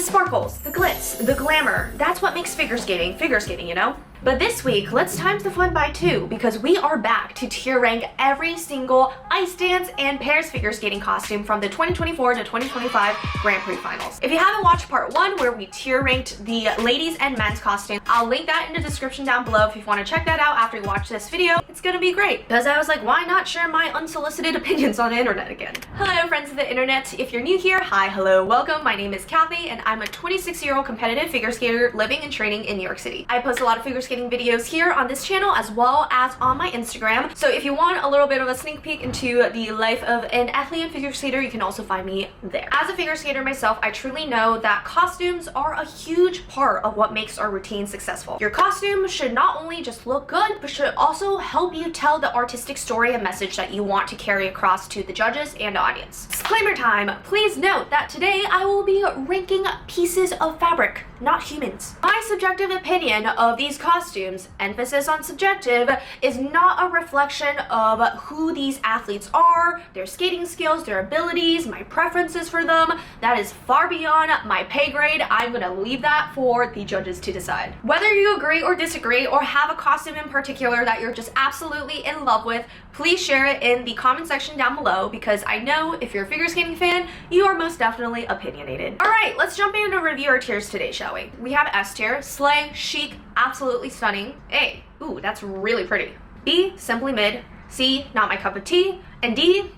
sparkles, the glitz, the glamour. That's what makes figure skating, you know? But this week, let's times the fun by 2 because we are back to tier rank every single ice dance and pairs figure skating costume from the 2024 to 2025 Grand Prix Finals. If you haven't watched part 1 where we tier ranked the ladies and men's costume, I'll link that in the description down below if you want to check that out after you watch this video. It's gonna be great because I was like, why not share my unsolicited opinions on the internet again? Hello friends of the internet. If you're new here, hi, hello, welcome. My name is Kathy and I'm a 26-year-old competitive figure skater living and training in New York City. I post a lot of figure skating videos here on this channel as well as on my Instagram. So if you want a little bit of a sneak peek into the life of an athlete and figure skater, you can also find me there. As a figure skater myself, I truly know that costumes are a huge part of what makes our routine successful. Your costume should not only just look good, but should also help you tell the artistic story and message that you want to carry across to the judges and audience. Disclaimer time, please note that today I will be ranking pieces of fabric, not humans. My subjective opinion of these costumes, emphasis on subjective, is not a reflection of who these athletes are, their skating skills, their abilities, my preferences for them. That is far beyond my pay grade. I'm gonna leave that for the judges to decide. Whether you agree or disagree or have a costume in particular that you're just absolutely in love with, please share it in the comment section down below because I know if you're a figure skating fan, you are most definitely opinionated. Alright, let's jump in and review our tiers today, shall we? We have S tier, slay, chic, absolutely stunning. A, ooh, that's really pretty. B, simply mid. C, not my cup of tea. And D,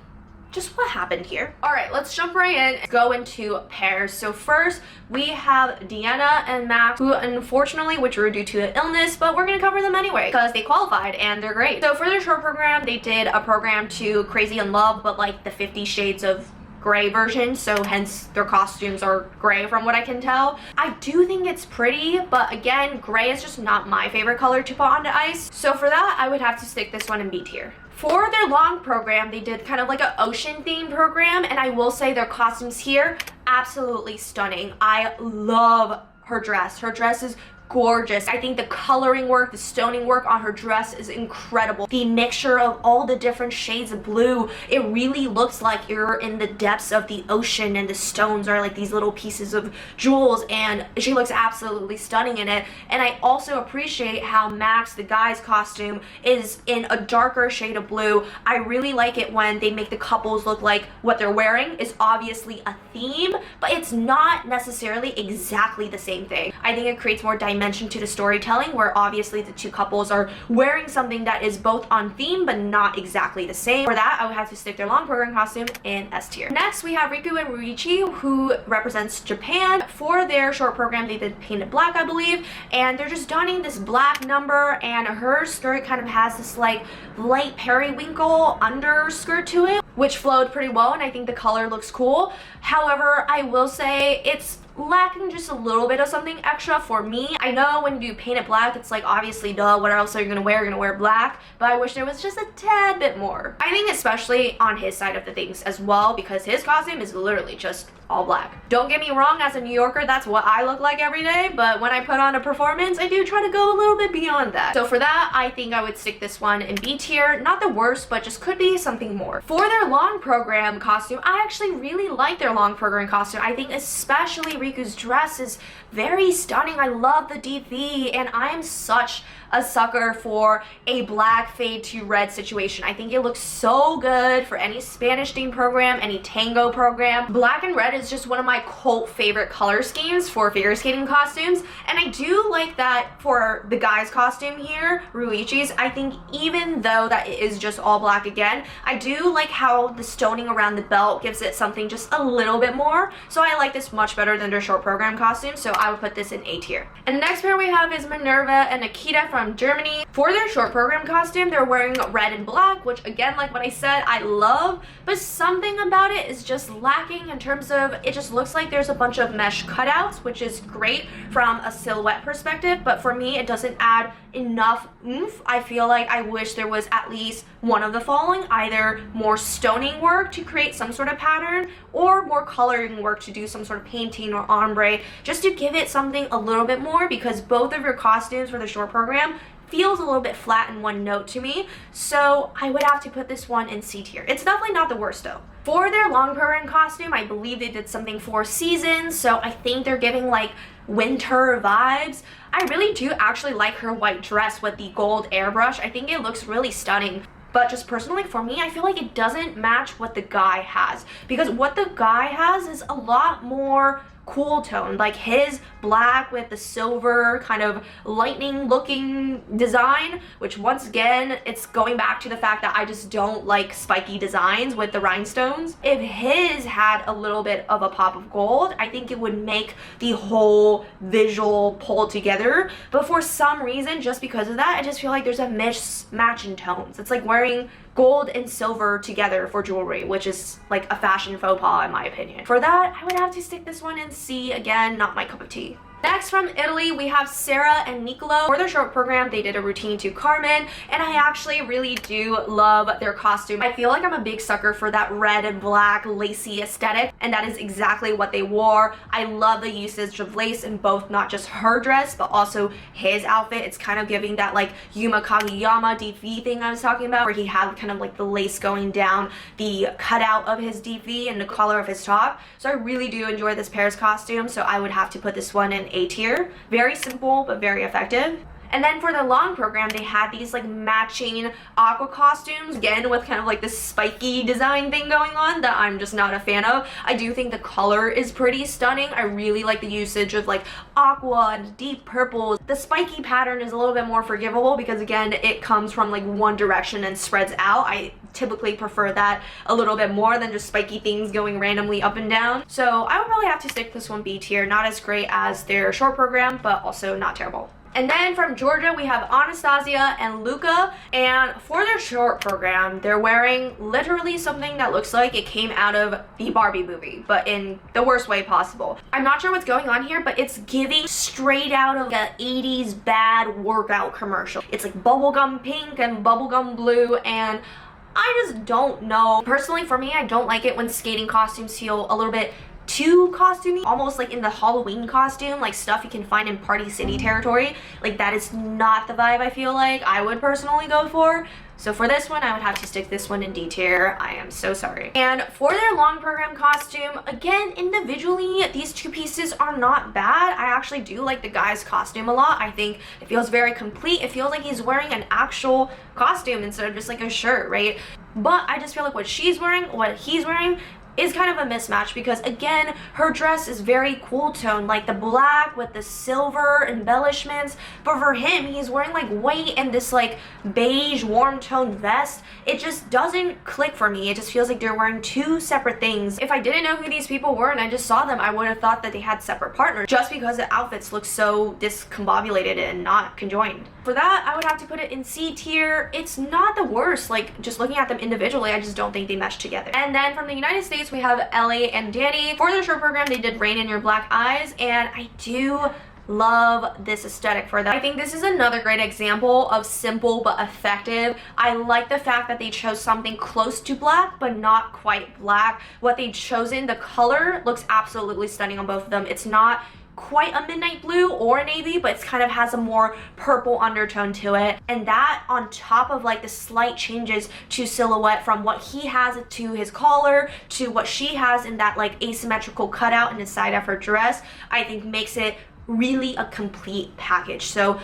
just what happened here? All right, let's jump right in, go into pairs. So first we have Deanna and Max, who unfortunately withdrew due to an illness, but we're gonna cover them anyway because they qualified and they're great. So for their short program, they did a program to Crazy in Love, but like the 50 Shades of Gray version, so hence their costumes are gray from what I can tell. I do think it's pretty, but again, gray is just not my favorite color to put onto ice. So for that, I would have to stick this one in B tier. For their long program, they did kind of like an ocean themed program, and I will say their costumes here, absolutely stunning. I love her dress. Her dress is gorgeous. I think the coloring work, the stoning work on her dress is incredible. The mixture of all the different shades of blue, it really looks like you're in the depths of the ocean and the stones are like these little pieces of jewels, and she looks absolutely stunning in it. And I also appreciate how Max, the guy's costume, is in a darker shade of blue. I really like it when they make the couples look like what they're wearing is obviously a theme, but it's not necessarily exactly the same thing. I think it creates more dimension to the storytelling where obviously the two couples are wearing something that is both on theme but not exactly the same. For that, I would have to stick their long program costume in S tier. Next, we have Riku and Ruichi, who represents Japan. For their short program, they did Painted Black, I believe, and they're just donning this black number, and her skirt kind of has this like light periwinkle underskirt to it, which flowed pretty well, and I think the color looks cool. However, I will say it's lacking just a little bit of something extra for me. I know when you do Painted Black, it's like obviously duh, what else are you gonna wear? You're gonna wear black, but I wish there was just a tad bit more. I think especially on his side of the things as well, because his costume is literally just all black. Don't get me wrong, as a New Yorker, that's what I look like every day, but when I put on a performance, I do try to go a little bit beyond that. So for that, I think I would stick this one in B tier. Not the worst, but just could be something more. For their long program costume, I actually really like their long program costume. I think especially Riku's dress is very stunning. I love the deep V, and I'm such a sucker for a black fade to red situation. I think it looks so good for any Spanish themed program, any tango program. Black and red is just one of my cult favorite color schemes for figure skating costumes, and I do like that for the guy's costume here, Ruichi's. I think even though that it is just all black again, I do like how the stoning around the belt gives it something just a little bit more, so I like this much better than their short program costume, so I would put this in A tier. And the next pair we have is Minerva and Nikita from Germany. For their short program costume, they're wearing red and black, which again, like what I said, I love, but something about it is just lacking in terms of it just looks like there's a bunch of mesh cutouts, which is great from a silhouette perspective, but for me, it doesn't add enough oomph. I feel like I wish there was at least one of the following, either more stoning work to create some sort of pattern or more coloring work to do some sort of painting or ombre, just to give it something a little bit more, because both of your costumes for the short program feels a little bit flat in one note to me, so I would have to put this one in C tier. It's definitely not the worst though. For their long program costume, I believe they did something for seasons, so I think they're giving like winter vibes. I really do actually like her white dress with the gold airbrush. I think it looks really stunning. But just personally for me, I feel like it doesn't match what the guy has, because what the guy has is a lot more cool tone. Like his black with the silver kind of lightning looking design, which once again, it's going back to the fact that I just don't like spiky designs with the rhinestones. If his had a little bit of a pop of gold, I think it would make the whole visual pull together. But for some reason, just because of that, I just feel like there's a mismatch in tones. It's like wearing gold and silver together for jewelry, which is like a fashion faux pas in my opinion. For that, I would have to stick this one in C. Again, not my cup of tea. Next, from Italy, we have Sarah and Nicolo. For their short program, they did a routine to Carmen, and I actually really do love their costume. I feel like I'm a big sucker for that red and black lacy aesthetic, and that is exactly what they wore. I love the usage of lace in both, not just her dress, but also his outfit. It's kind of giving that like Yuma Kageyama DV thing I was talking about, where he had kind of like the lace going down the cutout of his DV and the collar of his top. So I really do enjoy this pair's costume, so I would have to put this one in A tier. Very simple, but very effective. And then for the long program, they had these like matching aqua costumes, again with kind of like this spiky design thing going on that I'm just not a fan of. I do think the color is pretty stunning. I really like the usage of like aqua and deep purples. The spiky pattern is a little bit more forgivable because again, it comes from like one direction and spreads out. I typically prefer that a little bit more than just spiky things going randomly up and down. So I would probably have to stick this one B tier. Not as great as their short program, but also not terrible. And then from Georgia, we have Anastasia and Luca, and for their short program, they're wearing literally something that looks like it came out of the Barbie movie, but in the worst way possible. I'm not sure what's going on here, but it's giving straight out of the 80s bad workout commercial. It's like bubblegum pink and bubblegum blue, and I just don't know. Personally, for me, I don't like it when skating costumes feel a little bit too costumey, almost like in the Halloween costume, like stuff you can find in Party City territory. Like that is not the vibe I feel like I would personally go for. So for this one, I would have to stick this one in D tier. I am so sorry. And for their long program costume, again, individually, these two pieces are not bad. I actually do like the guy's costume a lot. I think it feels very complete. It feels like he's wearing an actual costume instead of just like a shirt, right? But I just feel like what she's wearing, what he's wearing, is kind of a mismatch because again, her dress is very cool tone, like the black with the silver embellishments, but for him, he's wearing like white and this like beige warm tone vest. It just doesn't click for me. It just feels like they're wearing two separate things. If I didn't know who these people were and I just saw them, I would have thought that they had separate partners just because the outfits look so discombobulated and not conjoined. For that, I would have to put it in C tier. It's not the worst, like just looking at them individually, I just don't think they mesh together. And then from the United States, we have Ellie and Danny. For their short program, they did Rain in Your Black Eyes, and I do love this aesthetic for them. I think this is another great example of simple but effective. I like the fact that they chose something close to black but not quite black. What they've chosen, the color looks absolutely stunning on both of them. It's not quite a midnight blue or a navy, but it's kind of has a more purple undertone to it, and that on top of like the slight changes to silhouette from what he has to his collar to what she has in that like asymmetrical cutout in the side of her dress, I think makes it really a complete package. So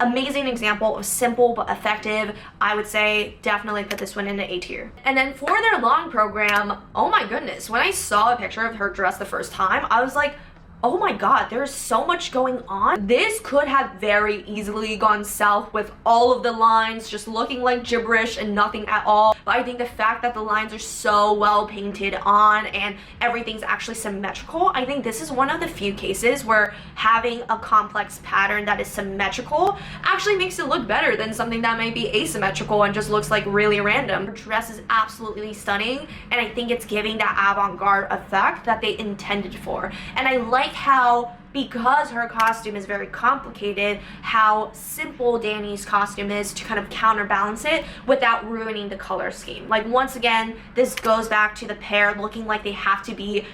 amazing example of simple but effective. I would say definitely put this one in the A tier. And then for their long program, oh my goodness, when I saw a picture of her dress the first time, I was like, oh my god, there's so much going on. This could have very easily gone south with all of the lines just looking like gibberish and nothing at all. But I think the fact that the lines are so well painted on and everything's actually symmetrical, I think this is one of the few cases where having a complex pattern that is symmetrical actually makes it look better than something that might be asymmetrical and just looks like really random. Her dress is absolutely stunning, and I think it's giving that avant-garde effect that they intended for. And I like how, because her costume is very complicated, how simple Danny's costume is to kind of counterbalance it without ruining the color scheme. Like once again, this goes back to the pair looking like they have to be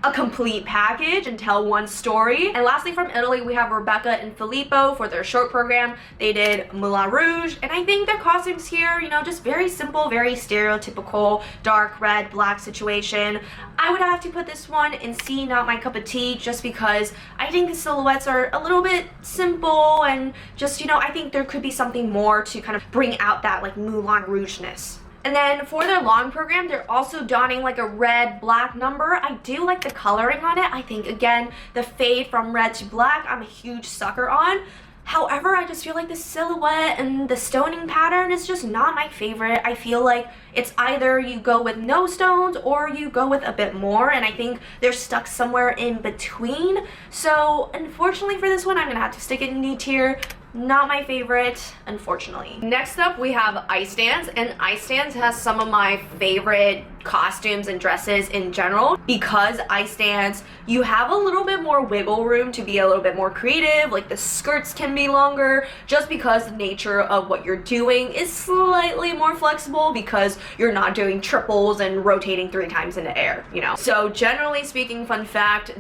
a complete package and tell one story. And lastly, from Italy, we have Rebecca and Filippo for their short program. They did Moulin Rouge, and I think their costumes here, you know, just very simple, very stereotypical dark red, black situation. I would have to put this one in C, not my cup of tea, just because I think the silhouettes are a little bit simple and just, you know, I think there could be something more to kind of bring out that like Moulin Rouge-ness. And then for their long program, they're also donning like a red black number. I do like the coloring on it. I think, again, the fade from red to black, I'm a huge sucker on. However, I just feel like the silhouette and the stoning pattern is just not my favorite. I feel like it's either you go with no stones or you go with a bit more, and I think they're stuck somewhere in between. So unfortunately for this one, I'm gonna have to stick it in D tier. Not my favorite, unfortunately. Next up, we have Ice Dance, and Ice Dance has some of my favorite costumes and dresses in general. Because Ice Dance, you have a little bit more wiggle room to be a little bit more creative, like the skirts can be longer, just because the nature of what you're doing is slightly more flexible because you're not doing triples and rotating 3 times in the air, you know. So generally speaking, fun fact,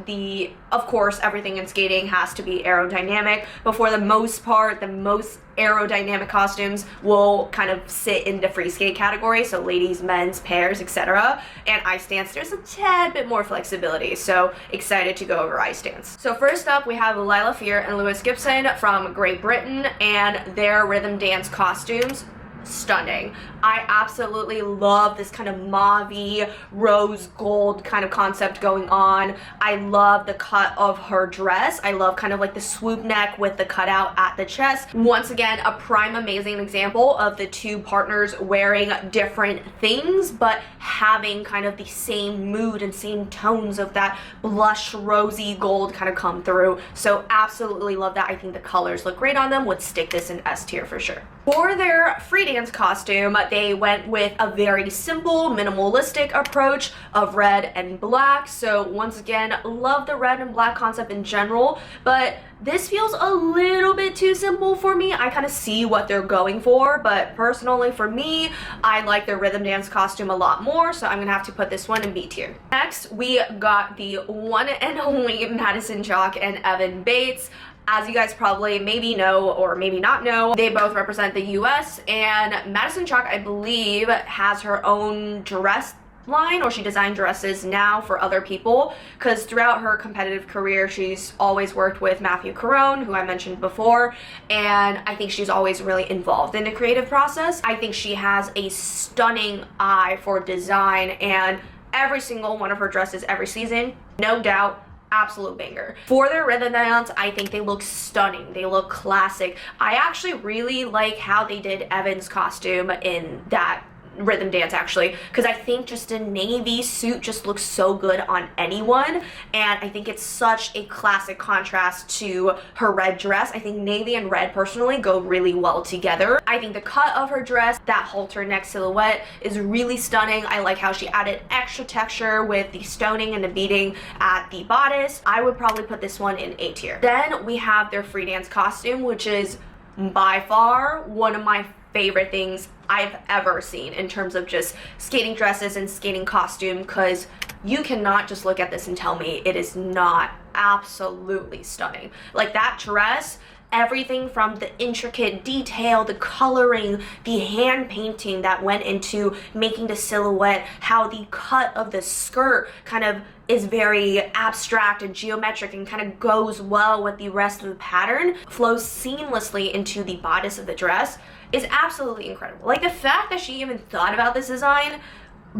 of course, everything in skating has to be aerodynamic, but for the most part, the most aerodynamic costumes will kind of sit in the free skate category, so ladies, men's, pairs, etc. And Ice Dance, there's a tad bit more flexibility, so excited to go over Ice Dance. So first up, we have Lila Fear and Lewis Gibson from Great Britain, and their rhythm dance costumes. Stunning. I absolutely love this kind of mauve-y rose gold kind of concept going on. I love the cut of her dress. I love kind of like the swoop neck with the cutout at the chest. Once again, a prime amazing example of the two partners wearing different things but having kind of the same mood and same tones of that blush rosy gold kind of come through. So absolutely love that. I think the colors look great on them. Would stick this in S tier for sure. For their free dance costume, they went with a very simple, minimalistic approach of red and black. So once again, love the red and black concept in general, but this feels a little bit too simple for me. I kind of see what they're going for, but personally for me, I like their rhythm dance costume a lot more, so I'm gonna have to put this one in B tier. Next, we got the one and only Madison Chalk and Evan Bates. As you guys probably maybe know or maybe not know, they both represent the US, and Madison Chalk, I believe, has her own dress line, or she designed dresses now for other people, because throughout her competitive career she's always worked with Mathieu Caron, who I mentioned before, and I think she's always really involved in the creative process. I think she has a stunning eye for design, and every single one of her dresses every season, no doubt, absolute banger. For their rhythm dance, I think they look stunning. They look classic. I actually really like how they did Evan's costume in that rhythm dance, actually, because I think just a navy suit just looks so good on anyone, and I think it's such a classic contrast to her red dress. I think navy and red personally go really well together. I think the cut of her dress, that halter neck silhouette, is really stunning. I like how she added extra texture with the stoning and the beading at the bodice. I would probably put this one in A tier. Then we have their free dance costume, which is by far one of my favorite things I've ever seen in terms of just skating dresses and skating costume, because you cannot just look at this and tell me it is not absolutely stunning. Like that dress, everything from the intricate detail, the coloring, the hand painting that went into making the silhouette, how the cut of the skirt kind of is very abstract and geometric and kind of goes well with the rest of the pattern, flows seamlessly into the bodice of the dress, is absolutely incredible. Like the fact that she even thought about this design,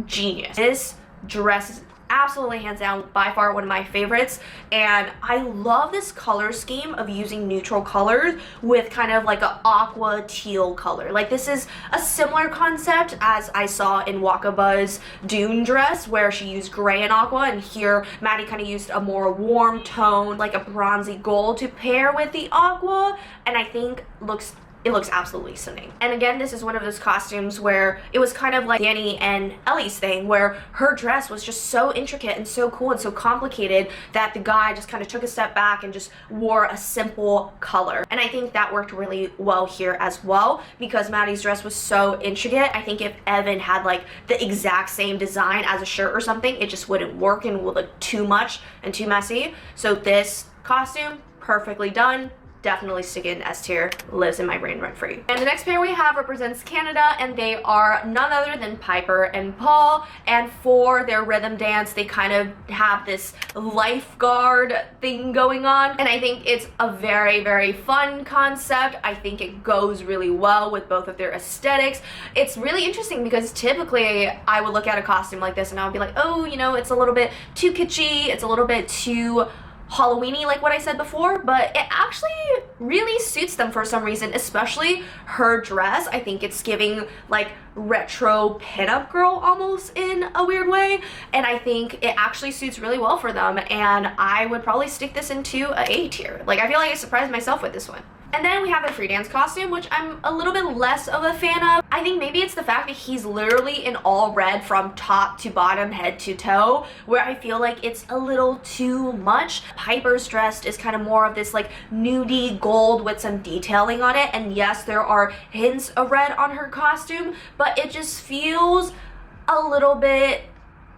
genius. This dress is absolutely hands down by far one of my favorites, and I love this color scheme of using neutral colors with kind of like a aqua teal color. Like this is a similar concept as I saw in Wakaba's Dune dress, where she used gray and aqua, and here Maddie kind of used a more warm tone, like a bronzy gold, to pair with the aqua, and I think looks it looks absolutely stunning. And again, this is one of those costumes where it was kind of like Danny and Ellie's thing, where her dress was just so intricate and so cool and so complicated that the guy just kind of took a step back and just wore a simple color. And I think that worked really well here as well, because Maddie's dress was so intricate. I think if Evan had like the exact same design as a shirt or something, it just wouldn't work and would look too much and too messy. So this costume, perfectly done. Definitely stick it in S tier, lives in my brain rent free. And the next pair we have represents Canada, and they are none other than Piper and Paul. And for their rhythm dance, they kind of have this lifeguard thing going on. And I think it's a very, very fun concept. I think it goes really well with both of their aesthetics. It's really interesting because typically I would look at a costume like this and I would be like, oh, you know, it's a little bit too kitschy, it's a little bit too Halloweeny, like what I said before, but it actually really suits them for some reason, especially her dress. I think it's giving like retro pinup girl almost in a weird way, and I think it actually suits really well for them, and I would probably stick this into a A tier. Like, I feel like I surprised myself with this one. And then we have the free dance costume, which I'm a little bit less of a fan of. I think maybe it's the fact that he's literally in all red from top to bottom, head to toe, where I feel like it's a little too much. Piper's dress is kind of more of this like nudie gold with some detailing on it. And yes, there are hints of red on her costume, but it just feels a little bit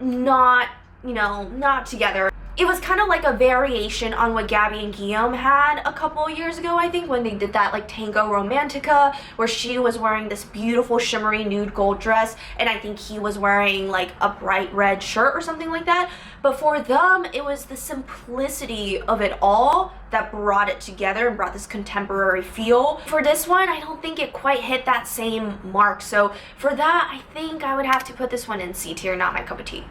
not, you know, not together. It was kind of like a variation on what Gabby and Guillaume had a couple years ago, I think, when they did that like Tango Romantica, where she was wearing this beautiful shimmery nude gold dress, and I think he was wearing like a bright red shirt or something like that. But for them, it was the simplicity of it all that brought it together and brought this contemporary feel. For this one, I don't think it quite hit that same mark. So for that, I think I would have to put this one in C tier, not my cup of tea.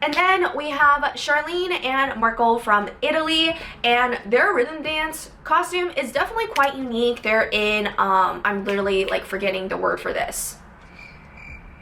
And then we have Charlene and Marco from Italy, and their rhythm dance costume is definitely quite unique. They're in, I'm literally like forgetting the word for this.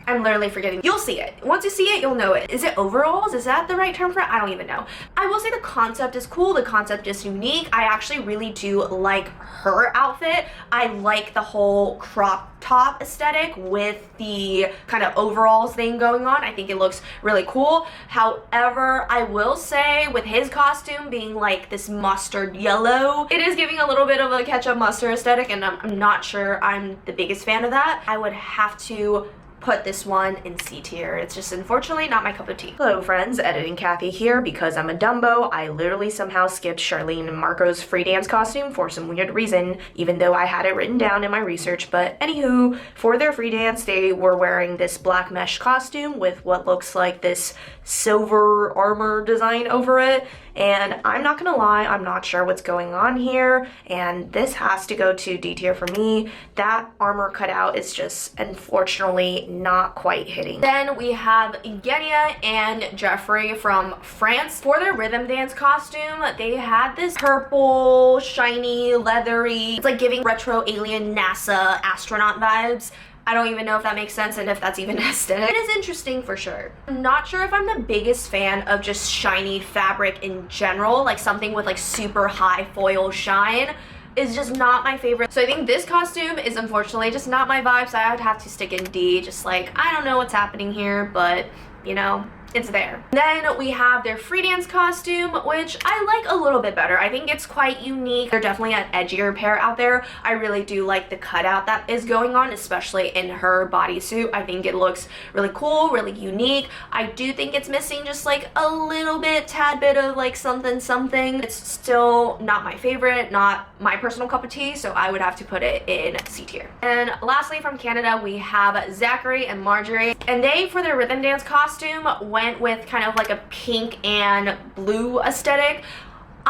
I'm literally forgetting. You'll see it. Once you see it, you'll know it. Is it overalls? Is that the right term for it? I don't even know. I will say the concept is cool. The concept is unique. I actually really do like her outfit. I like the whole crop top aesthetic with the kind of overalls thing going on. I think it looks really cool. However, I will say with his costume being like this mustard yellow, it is giving a little bit of a ketchup mustard aesthetic, and I'm not sure I'm the biggest fan of that. I would have to put this one in C tier. It's just unfortunately not my cup of tea. Hello friends, Editing Kathy here. Because I'm a Dumbo, I literally somehow skipped Charlene and Marco's free dance costume for some weird reason, even though I had it written down in my research. But anywho, for their free dance, they were wearing this black mesh costume with what looks like this silver armor design over it. And I'm not gonna lie, I'm not sure what's going on here, and this has to go to D tier for me. That armor cutout is just unfortunately not quite hitting. Then we have Genia and Jeffrey from France. For their rhythm dance costume, they had this purple, shiny, leathery, it's like giving retro alien NASA astronaut vibes. I don't even know if that makes sense and if that's even aesthetic. It is interesting for sure. I'm not sure if I'm the biggest fan of just shiny fabric in general, like something with like super high foil shine is just not my favorite. So I think this costume is unfortunately just not my vibe, so I would have to stick in D. Just like, I don't know what's happening here, but you know, it's there. Then we have their free dance costume, which I like a little bit better. I think it's quite unique. They're definitely an edgier pair out there. I really do like the cutout that is going on, especially in her bodysuit. I think it looks really cool, really unique. I do think it's missing just like a little bit, tad bit of like something. It's still not my favorite, not my personal cup of tea, so I would have to put it in C tier. And lastly from Canada, we have Zachary and Marjorie, and they, for their rhythm dance costume, went with kind of like a pink and blue aesthetic.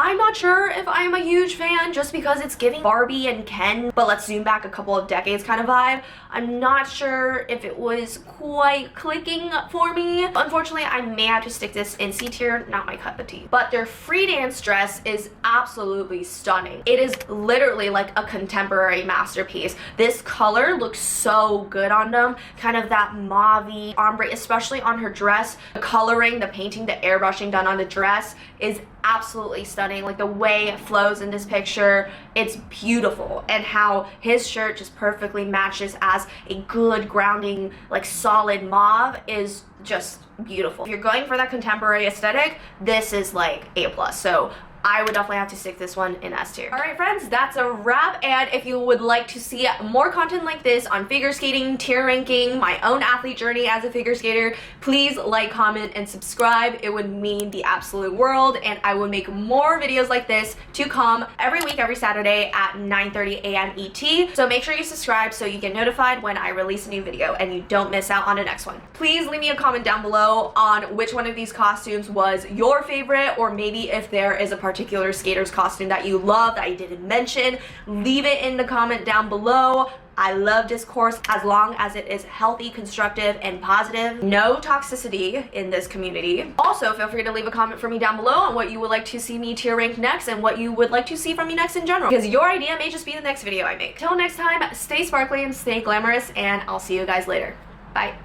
I'm not sure if I'm a huge fan just because it's giving Barbie and Ken, but let's zoom back a couple of decades kind of vibe. I'm not sure if it was quite clicking for me. Unfortunately, I may have to stick this in C tier, not my cup of tea. But their free dance dress is absolutely stunning. It is literally like a contemporary masterpiece. This color looks so good on them. Kind of that mauve-y ombre, especially on her dress. The coloring, the painting, the airbrushing done on the dress is absolutely stunning. Like the way it flows in this picture, it's beautiful. And how his shirt just perfectly matches as a good grounding, like solid mauve is just beautiful. If you're going for that contemporary aesthetic, this is like A+. So I would definitely have to stick this one in S tier. All right, friends, that's a wrap. And if you would like to see more content like this on figure skating, tier ranking, my own athlete journey as a figure skater, please like, comment, and subscribe. It would mean the absolute world, and I will make more videos like this to come every week, every Saturday at 9:30 a.m. ET. So make sure you subscribe so you get notified when I release a new video and you don't miss out on the next one. Please leave me a comment down below on which one of these costumes was your favorite, or maybe if there is a particular skater's costume that you love that I didn't mention, leave it in the comment down below. I love discourse as long as it is healthy, constructive, and positive. No toxicity in this community. Also, feel free to leave a comment for me down below on what you would like to see me tier rank next and what you would like to see from me next in general, because your idea may just be the next video I make. Till next time, stay sparkly and stay glamorous, and I'll see you guys later. Bye.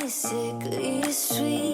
Sickly sweet.